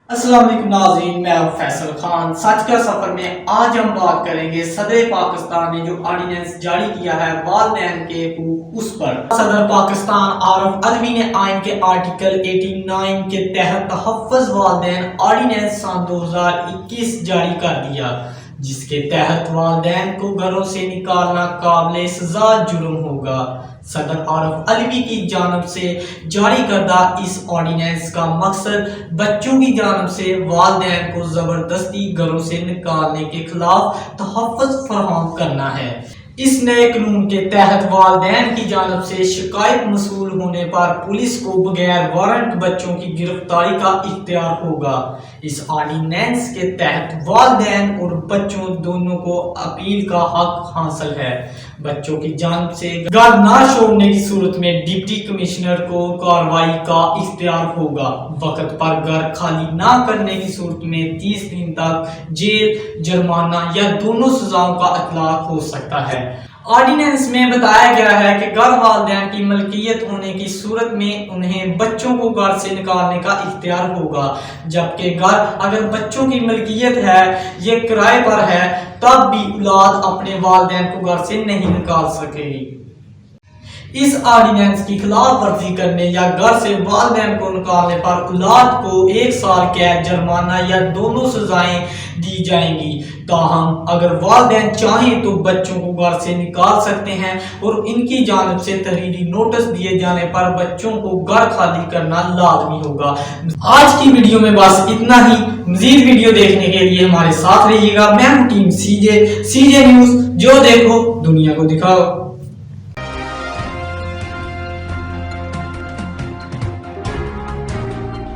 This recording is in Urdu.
السلام علیکم ناظرین، میں فیصل خان۔ سچ کا سفر میں آج ہم بات کریں گے صدر پاکستان نے جو آرڈیننس جاری کیا ہے والدین کے حقوق اس پر۔ صدر پاکستان عارف علوی نے آئین کے آرٹیکل 89 کے تحت تحفظ والدین آرڈیننس سن 2021 جاری کر دیا، جس کے تحت والدین کو گھروں سے نکالنا قابل سزا جرم ہوگا۔ صدر عارف علوی کی جانب سے جاری کردہ اس آرڈیننس کا مقصد بچوں کی جانب سے والدین کو زبردستی گھروں سے نکالنے کے خلاف تحفظ فراہم کرنا ہے۔ اس نئے قانون کے تحت والدین کی جانب سے شکایت موصول ہونے پر پولیس کو بغیر وارنٹ بچوں کی گرفتاری کا اختیار ہوگا۔ اس آرڈیننس کے تحت والدین اور بچوں دونوں کو اپیل کا حق حاصل ہے۔ بچوں کی جانب سے گھر نہ چھوڑنے کی صورت میں ڈپٹی کمشنر کو کارروائی کا اختیار ہوگا۔ وقت پر گھر خالی نہ کرنے کی صورت میں 30 دن تک جیل، جرمانہ یا دونوں سزاؤں کا اطلاق ہو سکتا ہے۔ آرڈیننس میں بتایا گیا ہے کہ گھر والدین کی ملکیت ہونے کی صورت میں انہیں بچوں کو گھر سے نکالنے کا اختیار ہوگا، جبکہ گھر اگر بچوں کی ملکیت ہے یا کرائے پر ہے تب بھی اولاد اپنے والدین کو گھر سے نہیں نکال سکے گی۔ اس آرڈیننس کی خلاف ورزی کرنے یا گھر سے والدین کو نکالنے پر اولاد کو 1 سال قید، جرمانہ یا دونوں سزائیں دی جائیں گی۔ تاہم اگر والدین چاہیں تو بچوں کو گھر سے نکال سکتے ہیں اور ان کی جانب سے تحریری نوٹس دیے جانے پر بچوں کو گھر خالی کرنا لازمی ہوگا۔ آج کی ویڈیو میں بس اتنا ہی۔ مزید ویڈیو دیکھنے کے لیے ہمارے ساتھ رہیے گا۔ میں ہوں ٹیم سی جے نیوز، جو دیکھو دنیا کو دکھاؤ۔